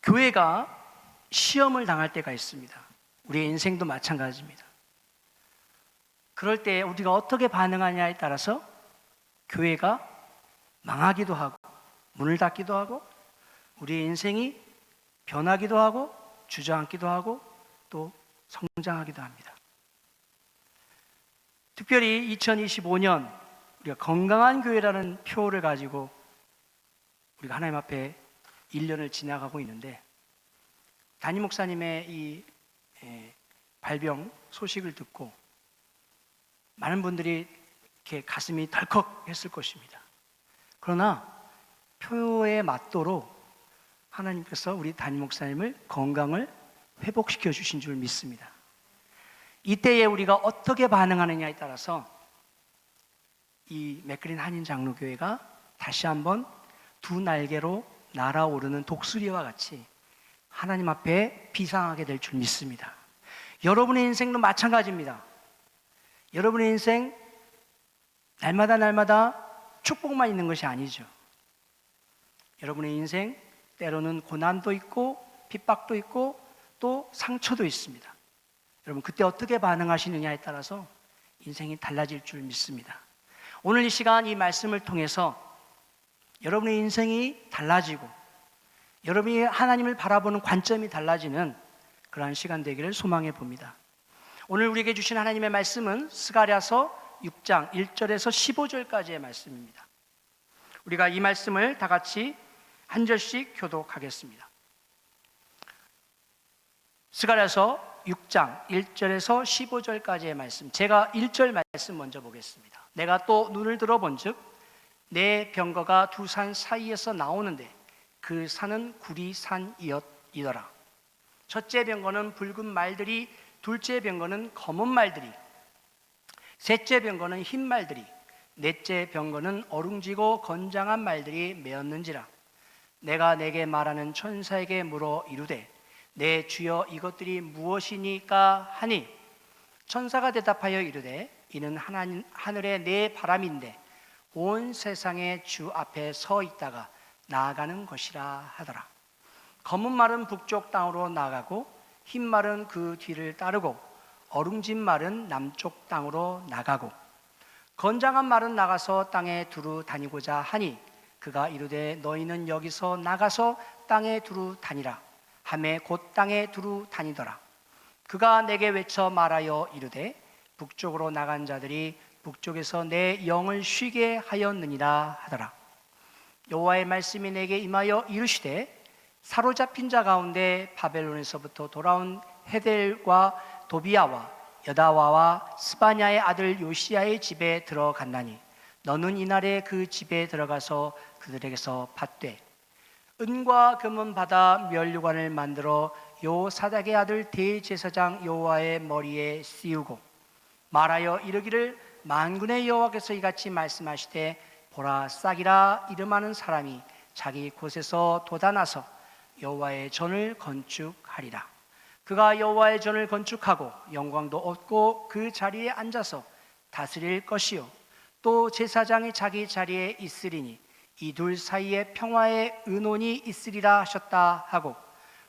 교회가 시험을 당할 때가 있습니다. 우리의 인생도 마찬가지입니다. 그럴 때 우리가 어떻게 반응하냐에 따라서 교회가 망하기도 하고 문을 닫기도 하고 우리의 인생이 변하기도 하고 주저앉기도 하고 또 성장하기도 합니다. 특별히 2025년 우리가 건강한 교회라는 표를 가지고 우리가 하나님 앞에 1년을 지나가고 있는데, 담임 목사님의 이 발병 소식을 듣고 많은 분들이 이렇게 가슴이 덜컥 했을 것입니다. 그러나 표에 맞도록 하나님께서 우리 담임 목사님을 건강을 회복시켜 주신 줄 믿습니다. 이때에 우리가 어떻게 반응하느냐에 따라서 이 맥그린 한인 장로교회가 다시 한번 두 날개로 날아오르는 독수리와 같이 하나님 앞에 비상하게 될 줄 믿습니다. 여러분의 인생도 마찬가지입니다. 여러분의 인생 날마다 축복만 있는 것이 아니죠. 여러분의 인생 때로는 고난도 있고 핍박도 있고 또 상처도 있습니다. 여러분 그때 어떻게 반응하시느냐에 따라서 인생이 달라질 줄 믿습니다. 오늘 이 시간 이 말씀을 통해서 여러분의 인생이 달라지고 여러분이 하나님을 바라보는 관점이 달라지는 그러한 시간 되기를 소망해 봅니다. 오늘 우리에게 주신 하나님의 말씀은 스가랴서 6장 1절에서 15절까지의 말씀입니다. 우리가 이 말씀을 다 같이 한 절씩 교독하겠습니다. 스가랴서 6장 1절에서 15절까지의 말씀, 제가 1절 말씀 먼저 보겠습니다. 내가 또 눈을 들어본즉 내 병거가 두 산 사이에서 나오는데 그 산은 구리산이더라. 첫째 병거는 붉은 말들이, 둘째 병거는 검은 말들이, 셋째 병거는 흰 말들이, 넷째 병거는 어룽지고 건장한 말들이 메었는지라. 내가 내게 말하는 천사에게 물어 이르되 내 주여 이것들이 무엇이니까 하니, 천사가 대답하여 이르되 이는 하늘의 내 바람인데 온 세상의 주 앞에 서 있다가 나아가는 것이라 하더라. 검은 말은 북쪽 땅으로 나가고 흰 말은 그 뒤를 따르고 어룽진 말은 남쪽 땅으로 나가고 건장한 말은 나가서 땅에 두루 다니고자 하니, 그가 이르되 너희는 여기서 나가서 땅에 두루 다니라 하매 곧 땅에 두루 다니더라. 그가 내게 외쳐 말하여 이르되 북쪽으로 나간 자들이 북쪽에서 내 영을 쉬게 하였느니라 하더라. 여호와의 말씀이 내게 임하여 이르시되 사로잡힌 자 가운데 바벨론에서부터 돌아온 헤델과 도비야와 여다와와 스바냐의 아들 요시야의 집에 들어갔나니, 너는 이날에 그 집에 들어가서 그들에게서 받되 은과 금은 받아 면류관을 만들어 요사닥의 아들 대제사장 여호와의 머리에 씌우고 말하여 이르기를 만군의 여호와께서 이같이 말씀하시되 보라, 싹이라 이름하는 사람이 자기 곳에서 돋아나서 여호와의 전을 건축하리라. 그가 여호와의 전을 건축하고 영광도 얻고 그 자리에 앉아서 다스릴 것이요 또 제사장이 자기 자리에 있으리니 이 둘 사이에 평화의 의논이 있으리라 하셨다 하고,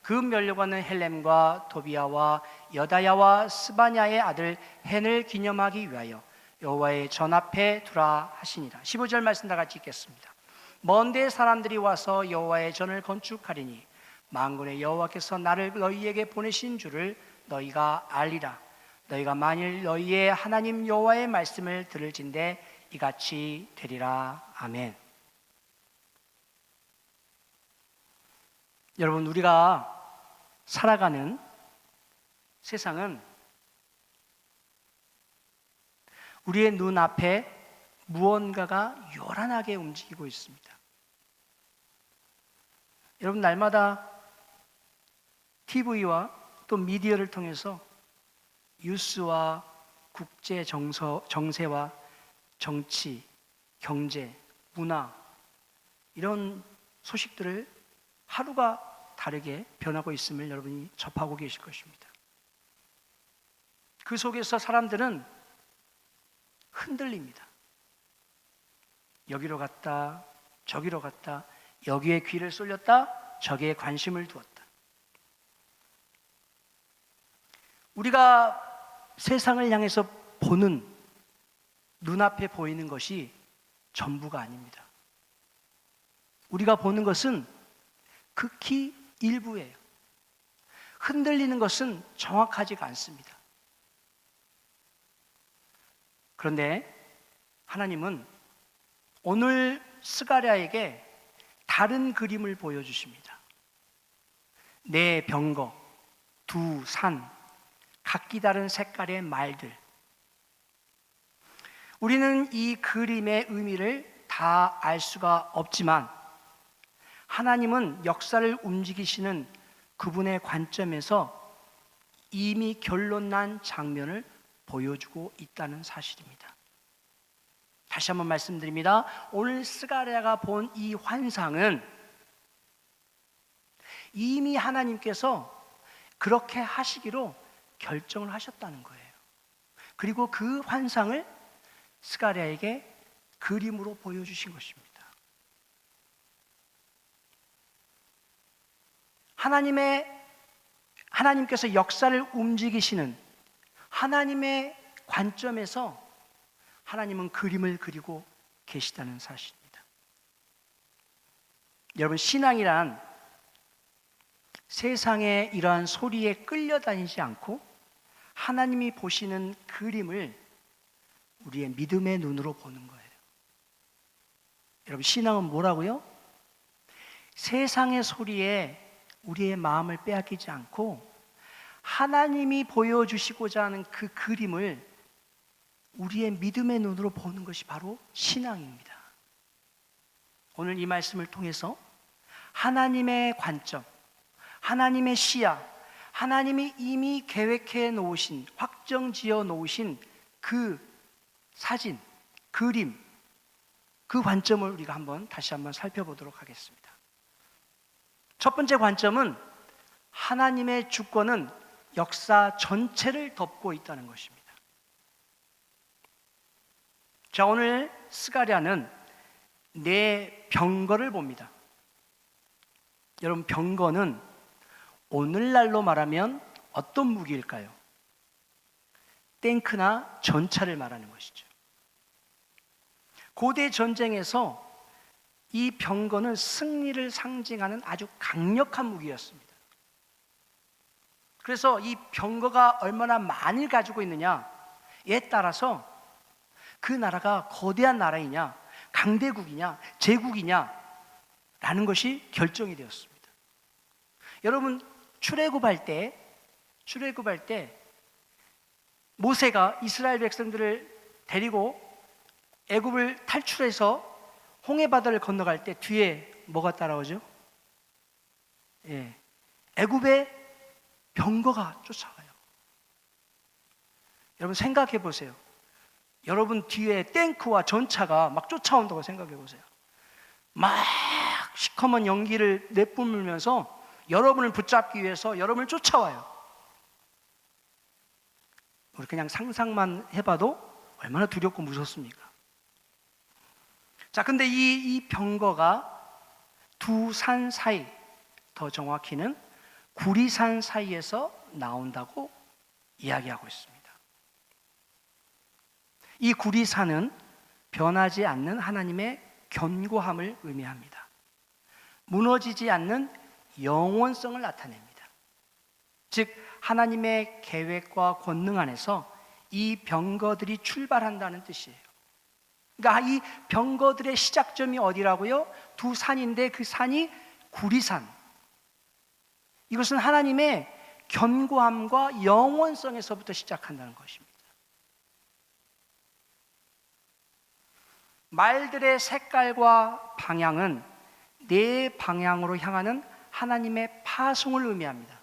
그 면류관은 헬렘과 도비야와 여다야와 스바냐의 아들 헨을 기념하기 위하여 여호와의 전 앞에 두라 하시니라. 15절 말씀 다 같이 읽겠습니다. 먼데 사람들이 와서 여호와의 전을 건축하리니 만군의 여호와께서 나를 너희에게 보내신 줄을 너희가 알리라. 너희가 만일 너희의 하나님 여호와의 말씀을 들을진대 이같이 되리라. 아멘. 여러분, 우리가 살아가는 세상은 우리의 눈앞에 무언가가 요란하게 움직이고 있습니다. 여러분, 날마다 TV와 또 미디어를 통해서 뉴스와 국제 정세와 정치, 경제, 문화 이런 소식들을 하루가 다르게 변하고 있음을 여러분이 접하고 계실 것입니다. 그 속에서 사람들은 흔들립니다. 여기로 갔다 저기로 갔다, 여기에 귀를 쏠렸다 저기에 관심을 두었다. 우리가 세상을 향해서 보는, 눈앞에 보이는 것이 전부가 아닙니다. 우리가 보는 것은 극히 일부예요. 흔들리는 것은 정확하지가 않습니다. 그런데 하나님은 오늘 스가랴에게 다른 그림을 보여주십니다. 네 병거, 두 산, 각기 다른 색깔의 말들. 우리는 이 그림의 의미를 다 알 수가 없지만 하나님은 역사를 움직이시는 그분의 관점에서 이미 결론난 장면을 보여주고 있다는 사실입니다. 다시 한번 말씀드립니다. 오늘 스가랴가 본 이 환상은 이미 하나님께서 그렇게 하시기로 결정을 하셨다는 거예요. 그리고 그 환상을 스가랴에게 그림으로 보여주신 것입니다. 하나님께서 역사를 움직이시는 하나님의 관점에서 하나님은 그림을 그리고 계시다는 사실입니다. 여러분, 신앙이란 세상의 이러한 소리에 끌려다니지 않고 하나님이 보시는 그림을 우리의 믿음의 눈으로 보는 거예요. 여러분, 신앙은 뭐라고요? 세상의 소리에 우리의 마음을 빼앗기지 않고 하나님이 보여주시고자 하는 그 그림을 우리의 믿음의 눈으로 보는 것이 바로 신앙입니다. 오늘 이 말씀을 통해서 하나님의 관점, 하나님의 시야, 하나님이 이미 계획해 놓으신, 확정지어 놓으신 그 사진, 그림, 그 관점을 우리가 다시 한번 살펴보도록 하겠습니다. 첫 번째 관점은 하나님의 주권은 역사 전체를 덮고 있다는 것입니다. 자, 오늘 스가랴는 네 병거를 봅니다. 여러분, 병거는 오늘날로 말하면 어떤 무기일까요? 탱크나 전차를 말하는 것이죠. 고대 전쟁에서 이 병거는 승리를 상징하는 아주 강력한 무기였습니다. 그래서 이 병거가 얼마나 많이 가지고 있느냐에 따라서 그 나라가 거대한 나라이냐, 강대국이냐, 제국이냐 라는 것이 결정이 되었습니다. 여러분, 출애굽할 때 모세가 이스라엘 백성들을 데리고 애굽을 탈출해서 홍해바다를 건너갈 때 뒤에 뭐가 따라오죠? 애굽의 병거가 쫓아와요. 여러분, 생각해 보세요. 여러분 뒤에 탱크와 전차가 막 쫓아온다고 생각해 보세요. 막 시커먼 연기를 내뿜으면서 여러분을 붙잡기 위해서 여러분을 쫓아와요. 우리 그냥 상상만 해봐도 얼마나 두렵고 무섭습니까? 자, 근데 이 병거가 두 산 사이, 더 정확히는 구리산 사이에서 나온다고 이야기하고 있습니다. 이 구리산은 변하지 않는 하나님의 견고함을 의미합니다. 무너지지 않는 영원성을 나타냅니다. 즉, 하나님의 계획과 권능 안에서 이 병거들이 출발한다는 뜻이에요. 그러니까 이 병거들의 시작점이 어디라고요? 두 산인데 그 산이 구리산. 이것은 하나님의 견고함과 영원성에서부터 시작한다는 것입니다. 말들의 색깔과 방향은 네 방향으로 향하는 하나님의 파송을 의미합니다.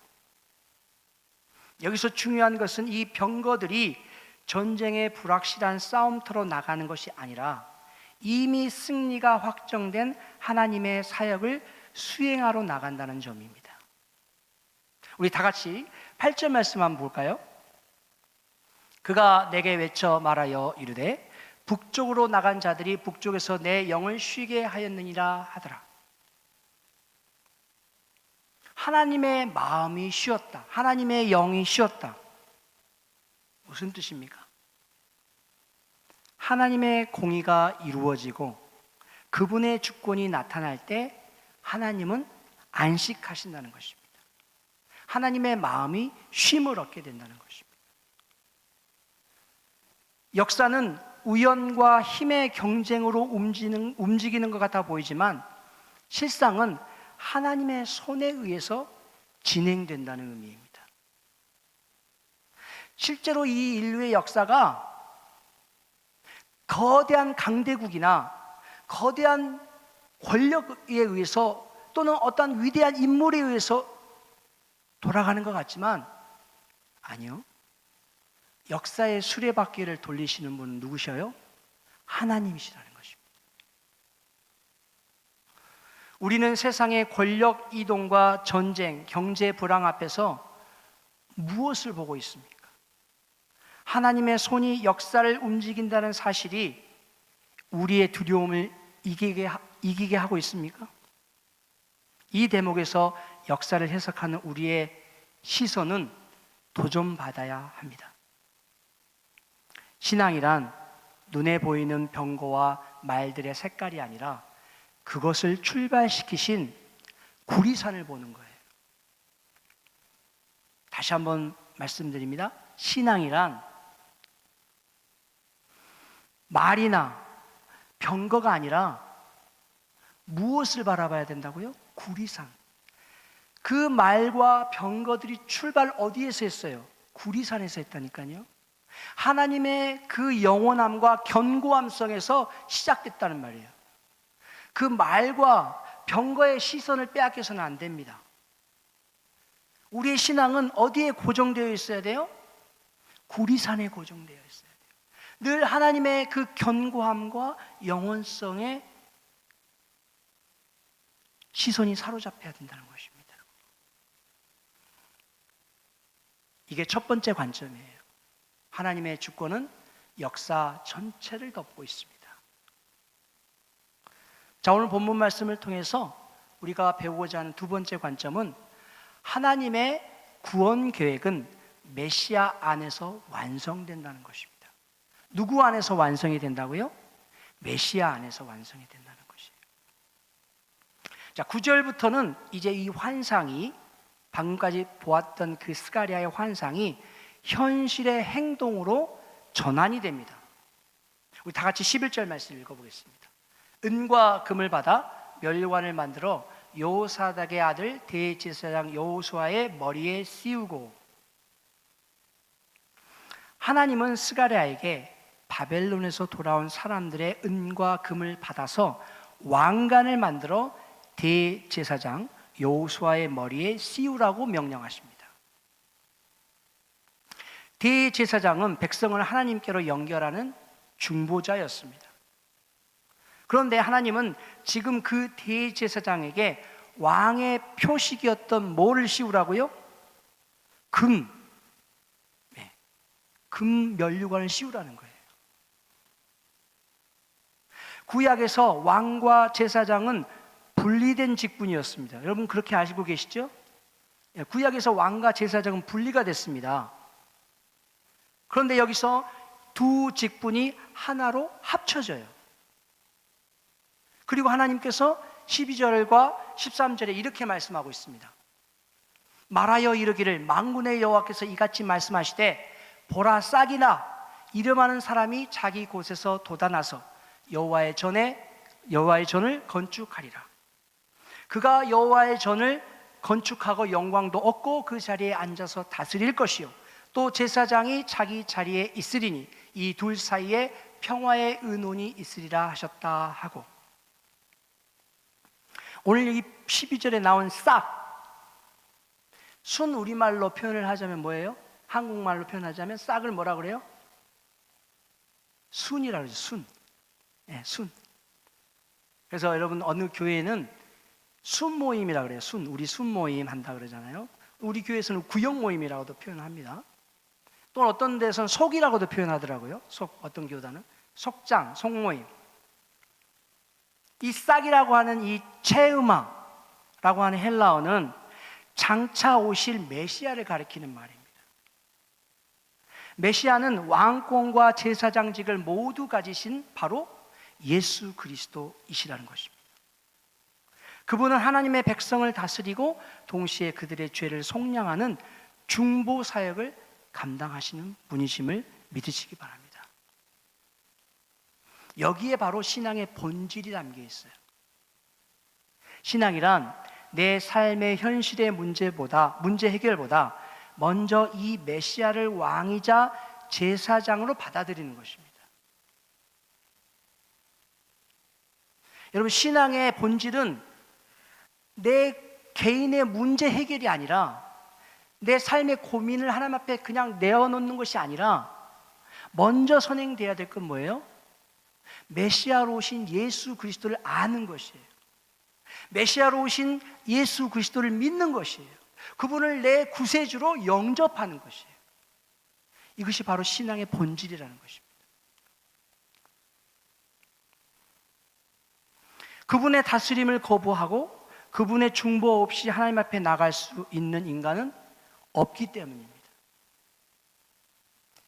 여기서 중요한 것은 이 병거들이 전쟁의 불확실한 싸움터로 나가는 것이 아니라 이미 승리가 확정된 하나님의 사역을 수행하러 나간다는 점입니다. 우리 다 같이 8절 말씀 한번 볼까요? 그가 내게 외쳐 말하여 이르되 북쪽으로 나간 자들이 북쪽에서 내 영을 쉬게 하였느니라 하더라. 하나님의 마음이 쉬었다. 하나님의 영이 쉬었다. 무슨 뜻입니까? 하나님의 공의가 이루어지고 그분의 주권이 나타날 때 하나님은 안식하신다는 것입니다. 하나님의 마음이 쉼을 얻게 된다는 것입니다. 역사는 우연과 힘의 경쟁으로 움직이는 것 같아 보이지만 실상은 하나님의 손에 의해서 진행된다는 의미입니다. 실제로 이 인류의 역사가 거대한 강대국이나 거대한 권력에 의해서 또는 어떤 위대한 인물에 의해서 돌아가는 것 같지만 아니요. 역사의 수레바퀴를 돌리시는 분은 누구셔요? 하나님이시라는 것입니다. 우리는 세상의 권력 이동과 전쟁, 경제 불황 앞에서 무엇을 보고 있습니까? 하나님의 손이 역사를 움직인다는 사실이 우리의 두려움을 이기게 하고 있습니까? 이 대목에서 역사를 해석하는 우리의 시선은 도전받아야 합니다. 신앙이란 눈에 보이는 병거와 말들의 색깔이 아니라 그것을 출발시키신 구리산을 보는 거예요. 다시 한번 말씀드립니다. 신앙이란 말이나 병거가 아니라 무엇을 바라봐야 된다고요? 구리산. 그 말과 병거들이 출발 어디에서 했어요? 구리산에서 했다니까요. 하나님의 그 영원함과 견고함성에서 시작됐다는 말이에요. 그 말과 병거의 시선을 빼앗겨서는 안 됩니다. 우리의 신앙은 어디에 고정되어 있어야 돼요? 구리산에 고정되어 있어야 돼요. 늘 하나님의 그 견고함과 영원성에 시선이 사로잡혀야 된다는 것입니다. 이게 첫 번째 관점이에요. 하나님의 주권은 역사 전체를 덮고 있습니다. 자, 오늘 본문 말씀을 통해서 우리가 배우고자 하는 두 번째 관점은 하나님의 구원 계획은 메시아 안에서 완성된다는 것입니다. 누구 안에서 완성이 된다고요? 메시아 안에서 완성이 된다는 것이에요. 자, 9절부터는 이제 이 환상이 방금까지 보았던 그 스가랴의 환상이 현실의 행동으로 전환이 됩니다. 우리 다 같이 11절 말씀 읽어보겠습니다. 은과 금을 받아 멸관을 만들어 요사닥의 아들 대제사장 여호수아의 머리에 씌우고. 하나님은 스가랴에게 바벨론에서 돌아온 사람들의 은과 금을 받아서 왕관을 만들어 대제사장 여호수아의 머리에 씌우라고 명령하십니다. 대제사장은 백성을 하나님께로 연결하는 중보자였습니다. 그런데 하나님은 지금 그 대제사장에게 왕의 표식이었던 뭐를 씌우라고요? 금 면류관을 씌우라는 거예요. 구약에서 왕과 제사장은 분리된 직분이었습니다. 여러분 그렇게 아시고 계시죠? 구약에서 왕과 제사장은 분리가 됐습니다. 그런데 여기서 두 직분이 하나로 합쳐져요. 그리고 하나님께서 12절과 13절에 이렇게 말씀하고 있습니다. 말하여 이르기를 만군의 여호와께서 이같이 말씀하시되 보라, 싹이나 이름하는 사람이 자기 곳에서 돋아나서 여호와의 전을 건축하리라. 그가 여호와의 전을 건축하고 영광도 얻고 그 자리에 앉아서 다스릴 것이요 또 제사장이 자기 자리에 있으리니 이 둘 사이에 평화의 의논이 있으리라 하셨다 하고, 오늘 여기 12절에 나온 싹, 순 우리말로 표현을 하자면 뭐예요? 한국말로 표현하자면 싹을 뭐라 그래요? 순이라고 그러죠. 순. 순. 그래서 여러분 어느 교회는 순 모임이라고 그래요. 순. 우리 순 모임 한다 그러잖아요. 우리 교회에서는 구역 모임이라고도 표현합니다. 또 어떤 데서는 속이라고도 표현하더라고요. 속, 어떤 교단은 속장, 속모임. 이 싹이라고 하는 이 체음아라고 하는 헬라어는 장차 오실 메시아를 가리키는 말입니다. 메시아는 왕권과 제사장직을 모두 가지신 바로 예수 그리스도이시라는 것입니다. 그분은 하나님의 백성을 다스리고 동시에 그들의 죄를 속량하는 중보 사역을 감당하시는 분이심을 믿으시기 바랍니다. 여기에 바로 신앙의 본질이 담겨 있어요. 신앙이란 내 삶의 현실의 문제 해결보다 먼저 이 메시아를 왕이자 제사장으로 받아들이는 것입니다. 여러분, 신앙의 본질은 내 개인의 문제 해결이 아니라, 내 삶의 고민을 하나님 앞에 그냥 내어놓는 것이 아니라 먼저 선행돼야 될 건 뭐예요? 메시아로 오신 예수 그리스도를 아는 것이에요. 메시아로 오신 예수 그리스도를 믿는 것이에요. 그분을 내 구세주로 영접하는 것이에요. 이것이 바로 신앙의 본질이라는 것입니다. 그분의 다스림을 거부하고 그분의 중보 없이 하나님 앞에 나갈 수 있는 인간은 없기 때문입니다.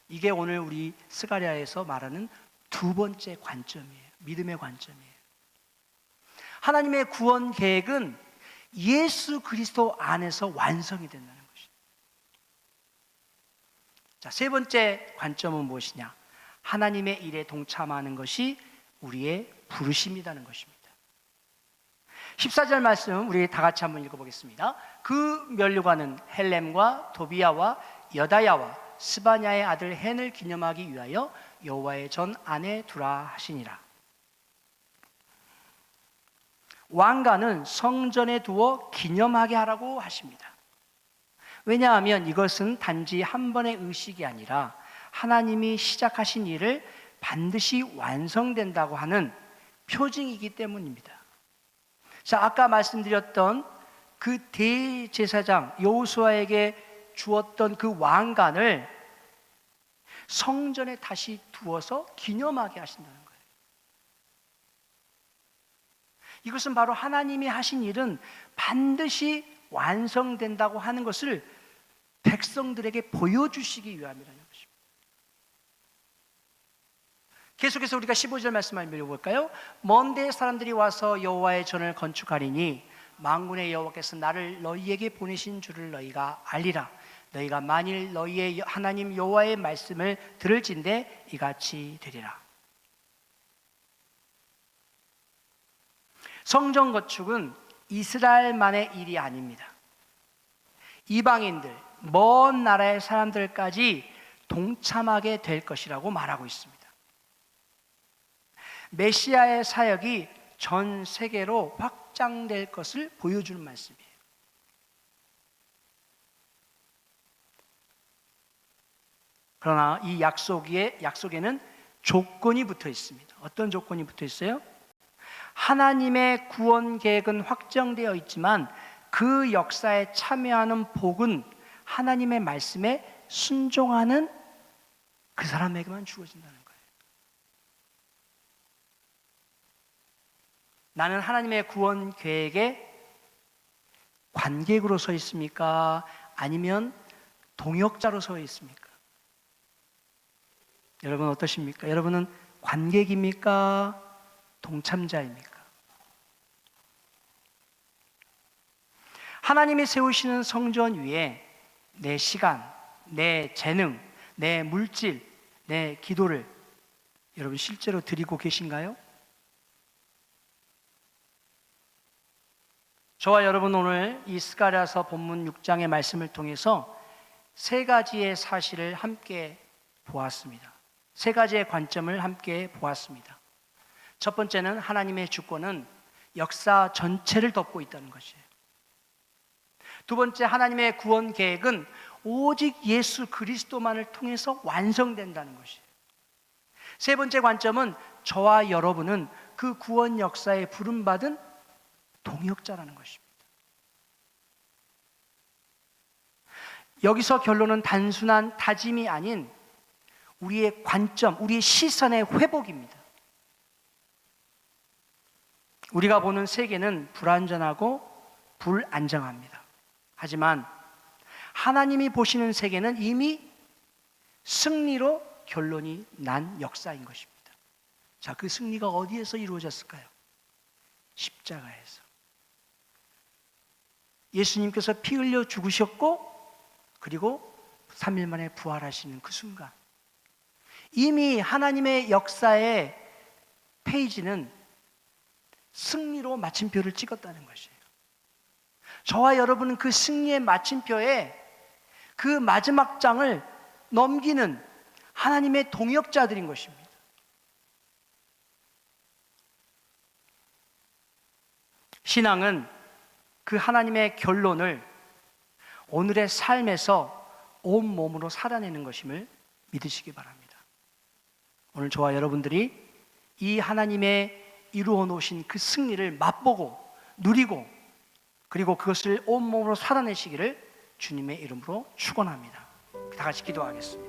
이게 오늘 우리 스가랴에서 말하는 두 번째 관점이에요. 믿음의 관점이에요. 하나님의 구원 계획은 예수 그리스도 안에서 완성이 된다는 것입니다. 자, 세 번째 관점은 무엇이냐? 하나님의 일에 동참하는 것이 우리의 부르심이라는 것입니다. 14절 말씀 우리 다 같이 한번 읽어보겠습니다. 그 면류관은 헬렘과 도비야와 여다야와 스바냐의 아들 헨을 기념하기 위하여 여호와의 전 안에 두라 하시니라. 왕관은 성전에 두어 기념하게 하라고 하십니다. 왜냐하면 이것은 단지 한 번의 의식이 아니라 하나님이 시작하신 일을 반드시 완성된다고 하는 표징이기 때문입니다. 자, 아까 말씀드렸던 그 대제사장 여호수아에게 주었던 그 왕관을 성전에 다시 두어서 기념하게 하신다는 거예요. 이것은 바로 하나님이 하신 일은 반드시 완성된다고 하는 것을 백성들에게 보여주시기 위함이라는 것입니다. 계속해서 우리가 15절 말씀 한번 읽어볼까요? 먼 데 사람들이 와서 여호와의 전을 건축하리니 만군의 여호와께서 나를 너희에게 보내신 줄을 너희가 알리라. 너희가 만일 너희의 하나님 여호와의 말씀을 들을진대 이같이 되리라. 성전 건축은 이스라엘만의 일이 아닙니다. 이방인들, 먼 나라의 사람들까지 동참하게 될 것이라고 말하고 있습니다. 메시아의 사역이 전 세계로 확장될 것을 보여주는 말씀이에요. 그러나 이 약속에는 조건이 붙어 있습니다. 어떤 조건이 붙어 있어요? 하나님의 구원 계획은 확정되어 있지만 그 역사에 참여하는 복은 하나님의 말씀에 순종하는 그 사람에게만 주어진다는 거예요. 나는 하나님의 구원 계획에 관객으로 서 있습니까? 아니면 동역자로 서 있습니까? 여러분 어떠십니까? 여러분은 관객입니까? 동참자입니까? 하나님이 세우시는 성전 위에 내 시간, 내 재능, 내 물질, 내 기도를 여러분 실제로 드리고 계신가요? 저와 여러분 오늘 이 스가랴서 본문 6장의 말씀을 통해서 세 가지의 사실을 함께 보았습니다. 세 가지의 관점을 함께 보았습니다. 첫 번째는 하나님의 주권은 역사 전체를 덮고 있다는 것이에요. 두 번째, 하나님의 구원 계획은 오직 예수 그리스도만을 통해서 완성된다는 것이에요. 세 번째 관점은 저와 여러분은 그 구원 역사에 부름받은 동역자라는 것입니다. 여기서 결론은 단순한 다짐이 아닌 우리의 관점, 우리의 시선의 회복입니다. 우리가 보는 세계는 불완전하고 불안정합니다. 하지만 하나님이 보시는 세계는 이미 승리로 결론이 난 역사인 것입니다. 자, 그 승리가 어디에서 이루어졌을까요? 십자가에서. 예수님께서 피 흘려 죽으셨고 그리고 3일 만에 부활하시는 그 순간, 이미 하나님의 역사의 페이지는 승리로 마침표를 찍었다는 것이에요. 저와 여러분은 그 승리의 마침표에 그 마지막 장을 넘기는 하나님의 동역자들인 것입니다. 신앙은 그 하나님의 결론을 오늘의 삶에서 온몸으로 살아내는 것임을 믿으시기 바랍니다. 오늘 저와 여러분들이 이 하나님의 이루어 놓으신 그 승리를 맛보고 누리고 그리고 그것을 온몸으로 살아내시기를 주님의 이름으로 축원합니다. 다 같이 기도하겠습니다.